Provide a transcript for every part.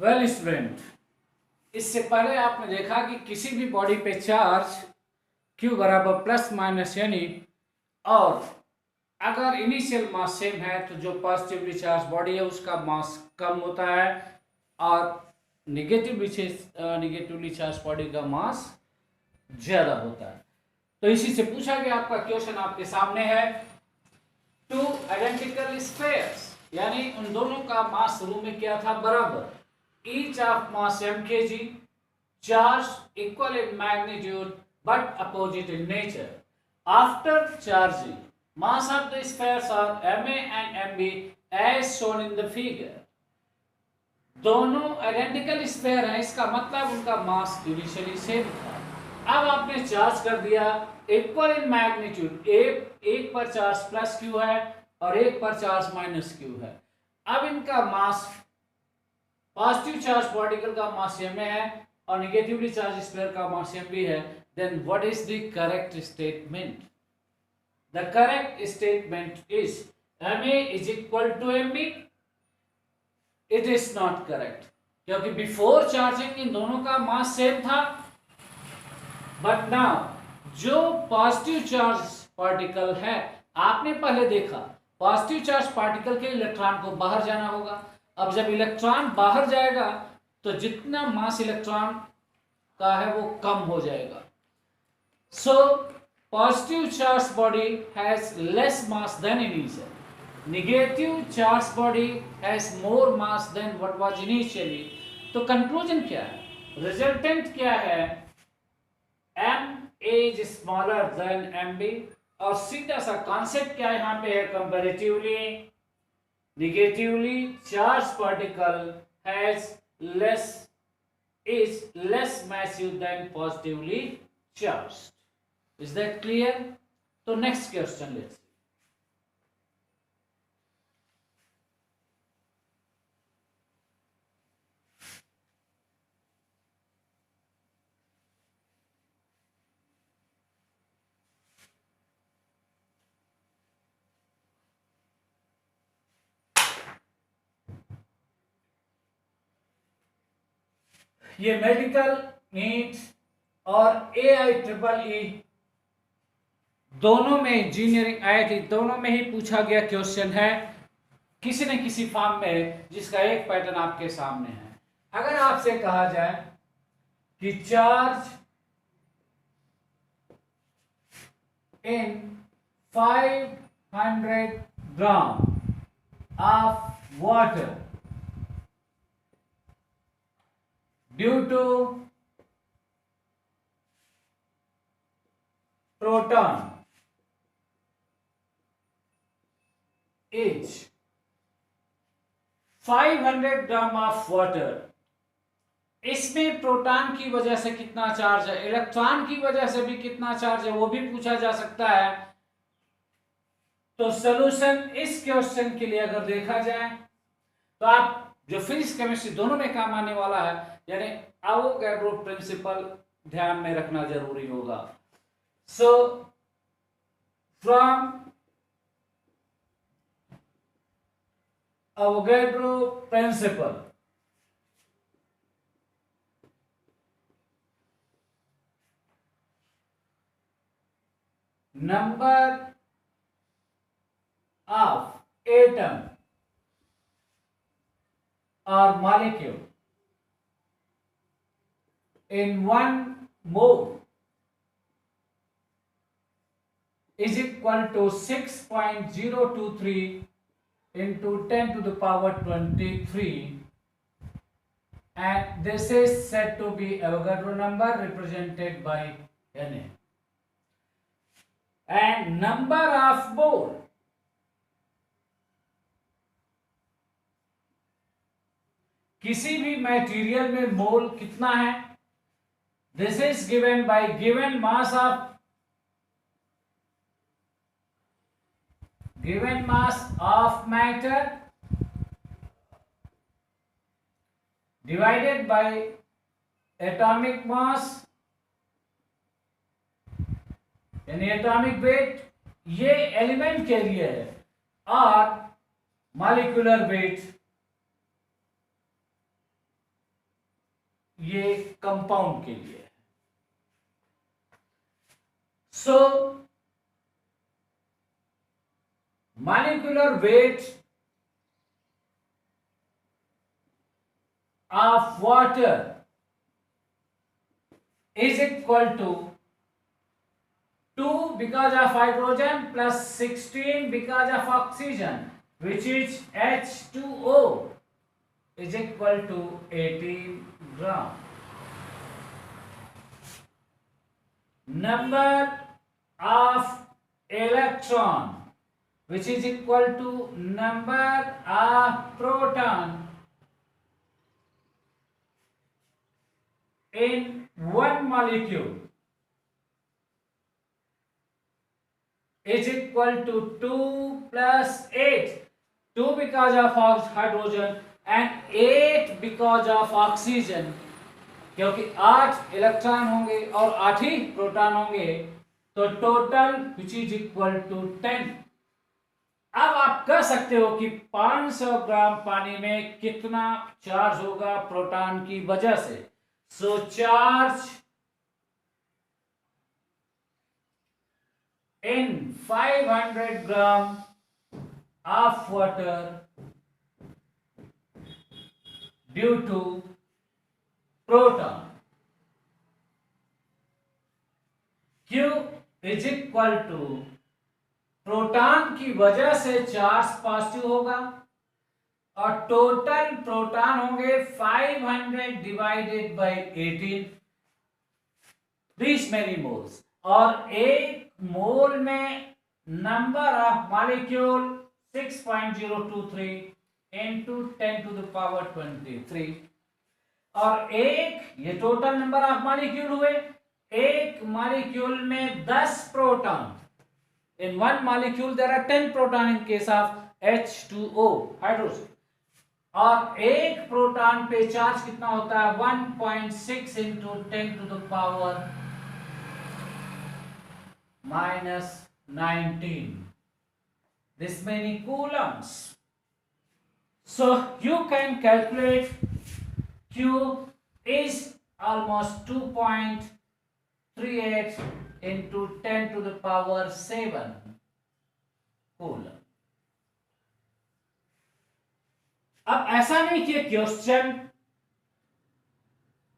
Well student, इससे पहले आपने देखा कि किसी भी बॉडी पे चार्ज Q बराबर प्लस माइनस यानी, और अगर इनिशियल मास सेम है तो जो पॉजिटिवली चार्ज बॉडी है उसका मास कम होता है और निगेटिवली चार्ज बॉडी का मास ज्यादा होता है। तो इसी से पूछा गया, आपका क्वेश्चन आपके सामने है। टू आइडेंटिकल स्फेयर्स यानी उन दोनों का मास शुरू में क्या था, बराबर। each of mass m kg, charged equal in magnitude but opposite in nature. After charging, mass of the spheres are ma and mb as shown in the figure. दोनों आइडेंटिकल स्फेयर हैं, इसका मतलब उनका मास इनिशियली सेम था। अब आपने charge कर दिया इक्वल इन मैग्नीट्यूड, एक पर चार्ज प्लस क्यू है और एक पर चार्ज माइनस क्यू है। अब इनका मास, पॉजिटिव चार्ज पार्टिकल का मास ma है और नेगेटिवली चार्ज स्फीयर का मास mb है। Then what is the correct statement? The correct statement is ma is equal to mb। It is not correct, क्योंकि before charging इन दोनों का मास सेम था, बट नाउ जो पॉजिटिव चार्ज पार्टिकल है, आपने पहले देखा पॉजिटिव चार्ज पार्टिकल के इलेक्ट्रॉन को बाहर जाना होगा। अब जब इलेक्ट्रॉन बाहर जाएगा तो जितना मास इलेक्ट्रॉन का है वो कम हो जाएगा। So positive charge body has less mass than initial, negative charge body has more mass than what was initially. तो कंक्लूजन क्या है, रिजल्टेंट क्या है? m is smaller than mb, और सीधा सा कॉन्सेप्ट क्या यहाँ पे है, comparatively negatively charged particle is less massive than positively charged. Is that clear? So next question, let's see. ये मेडिकल नीट और AIEEE दोनों में, इंजीनियरिंग IIT दोनों में ही पूछा गया क्वेश्चन है, किसी न किसी फॉर्म में, जिसका एक पैटर्न आपके सामने है। अगर आपसे कहा जाए कि charge in 500 gram of water due to proton is 500 gram of water, इसमें प्रोटॉन की वजह से कितना चार्ज है, इलेक्ट्रॉन की वजह से भी कितना चार्ज है, वो भी पूछा जा सकता है। तो सॉल्यूशन इस क्वेश्चन के लिए अगर देखा जाए तो आप जो फिजिक्स केमिस्ट्री दोनों में काम आने वाला है, यानी अवोगाड्रो प्रिंसिपल ध्यान में रखना जरूरी होगा। So from Avogadro principle, number of atom or molecule in one mole is equal to 6.023 into 10 to the power 23, and this is said to be Avogadro number represented by Na. And number of mole, किसी भी material में मोल कितना है, this is given by given mass of matter divided by atomic mass यानी atomic weight, ये element के लिए है, और मॉलिक्यूलर वेट कंपाउंड के लिए। सो molecular weight of water is equal to 2 because of hydrogen plus 16 because of oxygen, which is H2O, is equal to 18 gram. Number of electron, which is equal to number of proton in one molecule, is equal to 2 plus 8. 2 because of hydrogen and 8 because of oxygen, क्योंकि 8 electron होंगे और 8 ही proton होंगे, तो total which is equal to 10। अब आप कह सकते हो कि 500 ग्राम पानी में कितना चार्ज होगा प्रोटॉन की वजह से। So charge in 500 gram of water due to proton, Q is equal to proton की वजह से चार्ज पॉजिटिव होगा और टोटल प्रोटॉन होंगे 500 divided by 18, this many moles, और एक मोल में number of molecule 6.023 into 10 to the power 23, और एक ये टोटल नंबर ऑफ मॉलिक्यूल हुए। एक मॉलिक्यूल में 10 proton, in one molecule there are 10 proton in case of H2O hydrogen, और एक प्रोटॉन पे चार्ज कितना होता है 1.6 into 10 to the power -19, this many coulombs. So you can calculate Q is almost 2.38 into 10 to the power 7 coulomb. अब ऐसा नहीं कि क्वेश्चन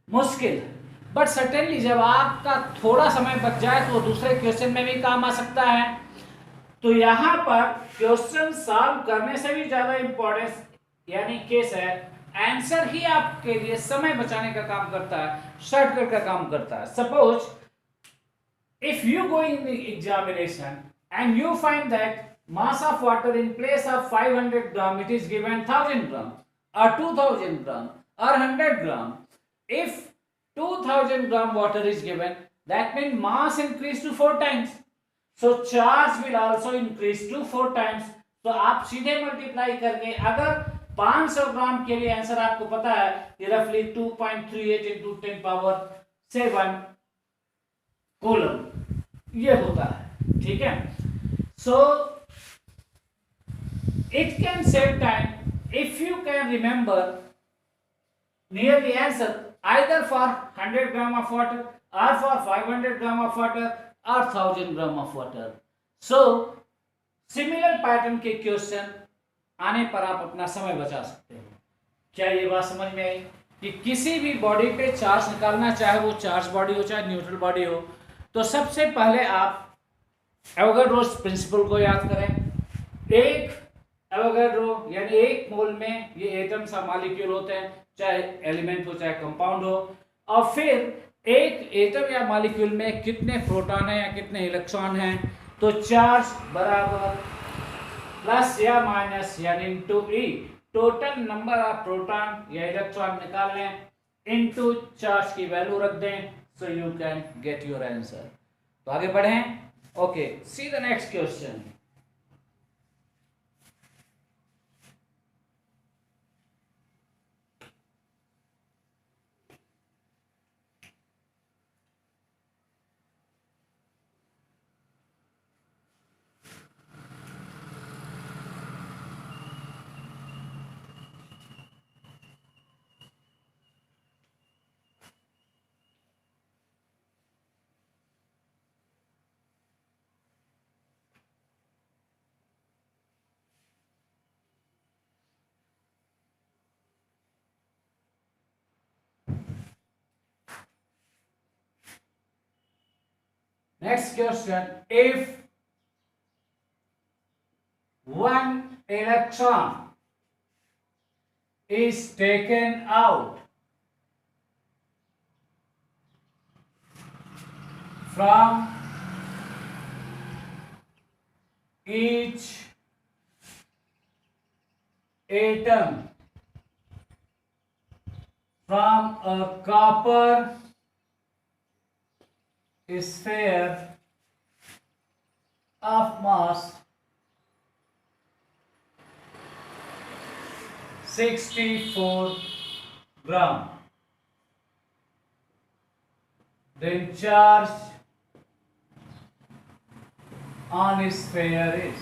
मुश्किल है, बट सर्टेनली जब आपका थोड़ा समय बच जाए तो दूसरे क्वेश्चन में भी काम आ सकता है। तो यहां पर क्वेश्चन सॉल्व करने से भी ज्यादा इंपॉर्टेंस यानी केस है, आंसर ही आपके लिए समय बचाने का काम करता है, शॉर्टकट का काम करता है। Suppose if you go in the examination and you find that mass of water in place of 500 gram it is given 1000 gram or 2000 gram or 100 gram, if 2000 gram water is given, that means mass increase to 4 times, so charge will also increase to 4 times। तो आप सीधे multiply करके अगर 500 ग्राम के लिए answer आपको पता है कि रफली 2.38 into 10 power 7 कूलम ये होता है, ठीक है। So it can save time if you can remember near the answer either for 100 gram of water और फॉर 500 ग्राम ऑफ वाटर और 1000 ग्राम of water. So similar pattern के क्वेश्चन आने पर आप अपना समय बचा सकते हो। क्या ये बात समझ में आई कि किसी भी बॉडी पे चार्ज निकालना, चाहे वो चार्ज बॉडी हो चाहे न्यूट्रल बॉडी हो, तो सबसे पहले आप एवोगाड्रोस प्रिंसिपल को याद करें। एक एवोगाड्रो यानी एक मोल में ये एटम्स और मॉलिक्यूल होते हैं, चाहे एलिमेंट हो चाहे कंपाउंड हो, और फिर एक एटम या मॉलिक्यूल में कितने प्रोटॉन हैं या कितने इलेक्ट्रॉन हैं, तो चार्ज बराबर प्लस या माइनस यानी into E, total number of proton या इलेक्ट्रॉन निकाल लें इनटू चार्ज की वैल्यू रख दें, so you can get your answer। तो आगे बढ़ें। Okay, C the next question. Next question, if one electron is taken out from each atom from a copper sphere of mass 64 gram, then charge on sphere is.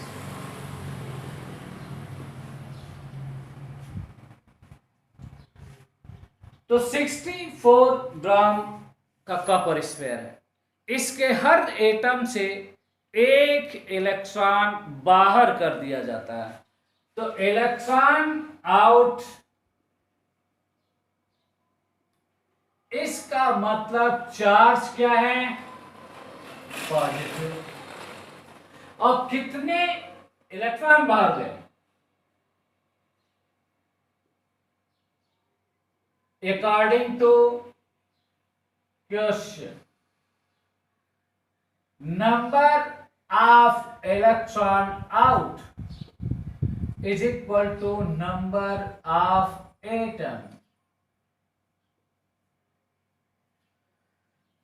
तो 64 ग्राम का copper sphere है, इसके हर atom से एक electron बाहर कर दिया जाता है। तो इलेक्ट्रॉन आउट, इसका मतलब चार्ज क्या है? पॉजिटिव। और कितने इलेक्ट्रॉन बाहर गए? According to question, number of electron out is equal to number of atom.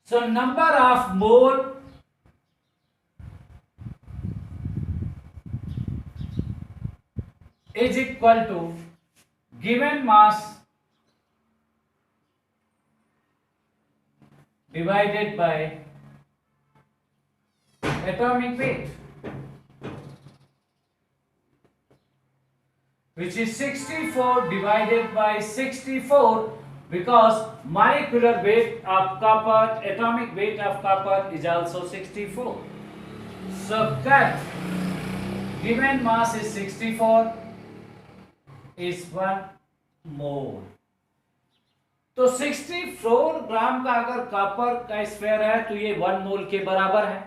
So number of mole is equal to given mass divided by atomic weight, which is 64 divided by 64, because molecular weight of copper, atomic weight of copper is also 64. So cut, given mass is 64, is 1 mole. तो 64 ग्राम का अगर copper का sphere है तो ये 1 मोल के बराबर है।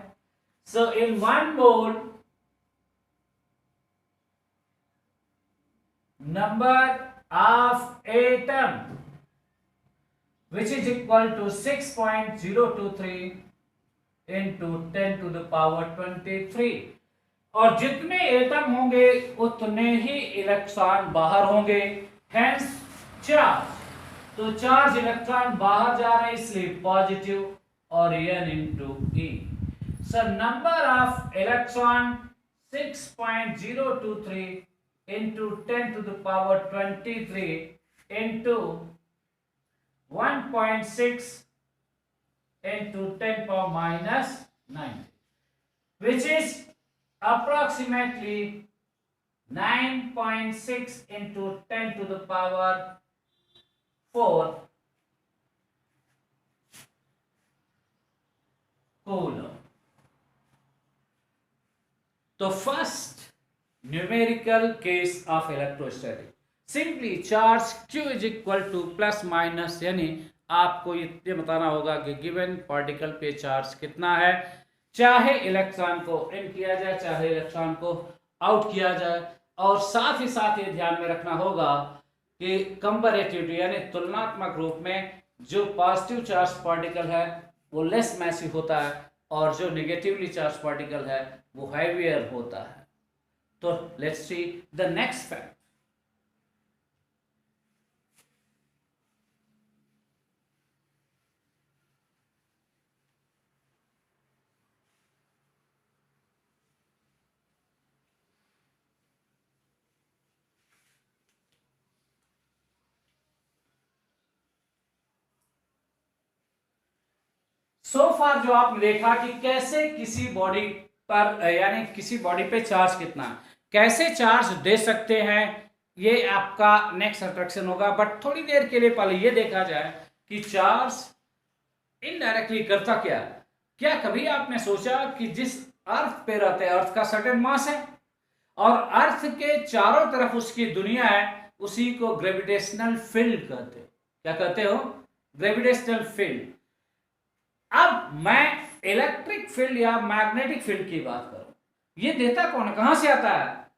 So in 1 mole number of atom which is equal to 6.023 into 10 to the power 23, और जितने एटम होंगे उतने ही इलेक्ट्रॉन बाहर होंगे, हेंस चार्ज। तो चार्ज इलेक्ट्रॉन बाहर जा रहे हैं इसलिए पॉजिटिव और n into e. So number of electron 6.023 into 10 to the power 23 into 1.6 into 10 power minus 9, which is approximately 9.6 into 10 to the power 4 coulomb. तो first numerical case of electrostatic, simply charge Q is equal two plus minus, यानी आपको ये बताना होगा कि given particle पे charge कितना है, चाहे इलेक्ट्रॉन को इन किया जाए चाहे इलेक्ट्रॉन को आउट किया जाए। और साथ ही साथ ये ध्यान में रखना होगा कि कंपैरेटिवली यानी तुलनात्मक रूप में जो पॉजिटिव चार्ज पार्टिकल है वो लेस मैसिव होता है और जो नेगेटिवली चार्ज पार्टिकल है वो हैवियर होता है। तो let's see the next fact. So far जो आपने देखा कि कैसे किसी बॉडी पर यानी किसी बॉडी पे चार्ज कितना, कैसे चार्ज दे सकते हैं, ये आपका नेक्स्ट इंस्ट्रक्शन होगा। बट थोड़ी देर के लिए पहले ये देखा जाए कि चार्ज इनडायरेक्टली करता क्या। क्या कभी आपने सोचा कि जिस अर्थ पे रहते हैं, अर्थ का सर्टेन मास है और अर्थ के चारों तरफ उसकी दुनिया है, उसी को ग्रेविटेशनल फील्ड कहते हैं। क्या कहते हो? Gravitational field. अब मैं इलेक्ट्रिक फील्ड या मैग्नेटिक फील्ड की बात करो, ये देता कौन है, कहां से आता है?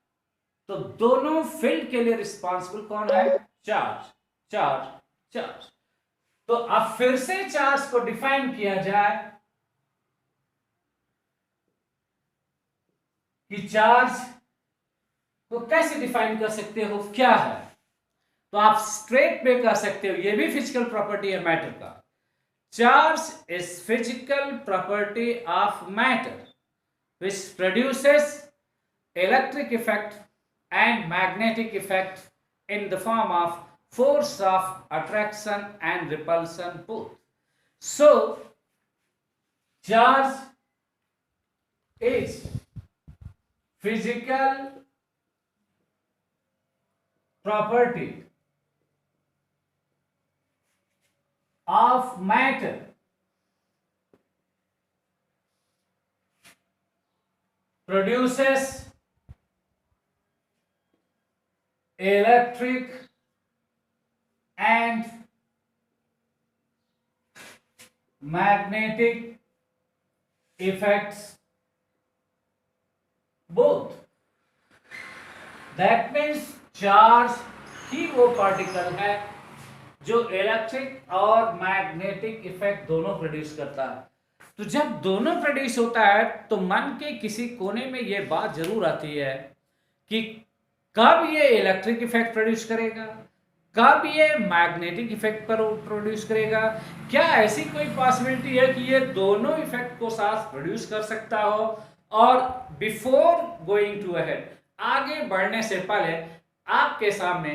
तो दोनों फील्ड के लिए रिस्पॉन्सिबल कौन है? Charge, charge, charge. तो अब फिर से चार्ज को डिफाइन किया जाए कि चार्ज को कैसे डिफाइन कर सकते हो, क्या है? तो आप स्ट्रेट में कर सकते हो, ये भी फिजिकल प्रॉपर्टी है मैटर का। Charge is physical property of matter which produces electric effect and magnetic effect in the form of force of attraction and repulsion both. So, charge is physical property of matter produces electric and magnetic effects both. That means charge ही वो particle है जो electric और magnetic effect दोनों produce करता है। तो जब दोनों प्रोड्यूस होता है तो मन के किसी कोने में ये बात जरूर आती है कि कब ये इलेक्ट्रिक इफेक्ट प्रोड्यूस करेगा, कब ये मैग्नेटिक इफेक्ट पर प्रोड्यूस करेगा। क्या ऐसी कोई पॉसिबिलिटी है कि ये दोनों इफेक्ट को साथ प्रोड्यूस कर सकता हो? और बिफोर गोइंग टू अहेड, आगे बढ़ने से पहले आपके सामने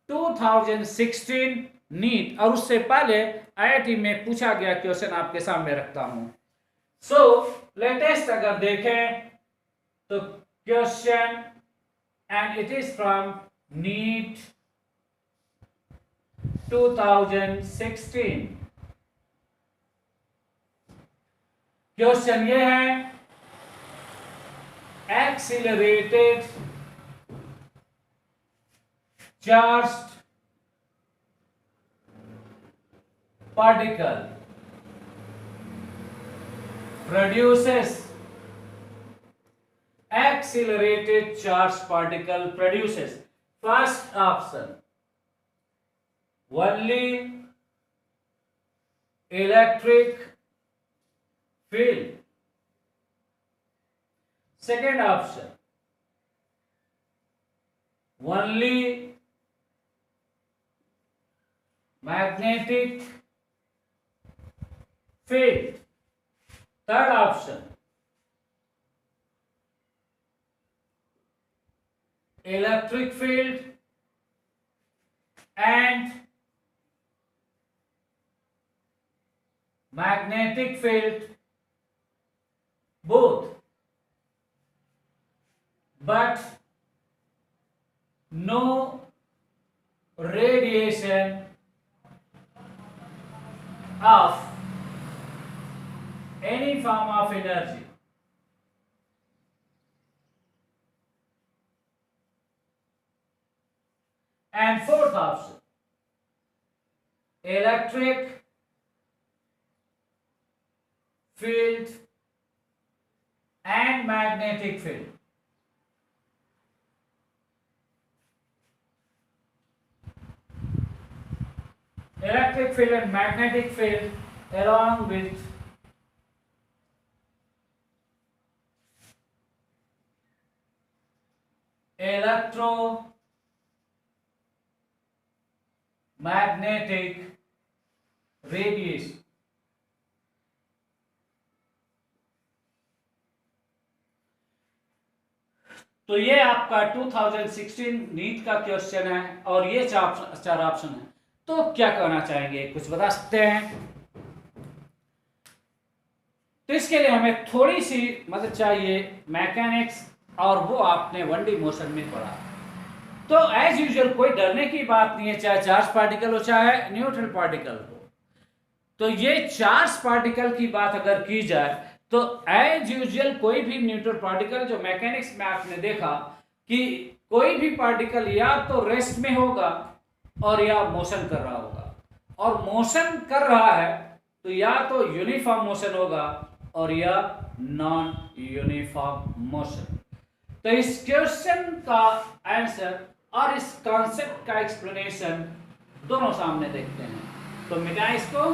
2016 नीट और उससे पहले आईआईटी में पूछा गया क्वेश्चन आपके सामने रखता हूं। सो लेटेस्ट अगर देखें तो question, and it is from NEET 2016। Question ये है, accelerated charged particle produces accelerated charged particle produces first option only electric field, second option only magnetic field, third option electric field and magnetic field both, but no radiation of any form of energy. And fourth option, electric field and magnetic field. Electric field and magnetic field along with electromagnetic radiation. तो ये आपका 2016 NEET का question है और ये चार option है। तो क्या कहना चाहेंगे, कुछ बता सकते हैं? तो इसके लिए हमें थोड़ी सी मदद चाहिए मैकेनिक्स, और वो आपने 1D मोशन में पढ़ा। तो एज यूजुअल कोई डरने की बात नहीं है, चाहे चार्ज पार्टिकल हो चाहे न्यूट्रल पार्टिकल हो। तो ये चार्ज पार्टिकल की बात अगर की जाए तो एज यूजुअल कोई भी न्यूट्रल पार्टिकल, जो मैकेनिक्स में आपने देखा कि कोई भी पार्टिकल या तो रेस्ट में होगा और या मोशन कर रहा होगा, और मोशन कर रहा है तो या तो यूनिफॉर्म मोशन होगा और यह नॉन यूनिफॉर्म मोशन। तो इस क्वेश्चन का आंसर और इस कॉन्सेप्ट का एक्सप्लेनेशन दोनों सामने देखते हैं। तो मिटाएं इसको।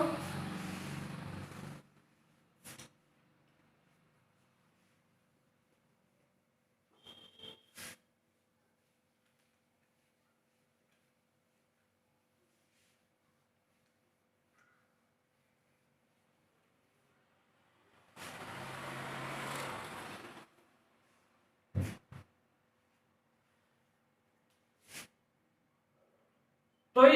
तो इस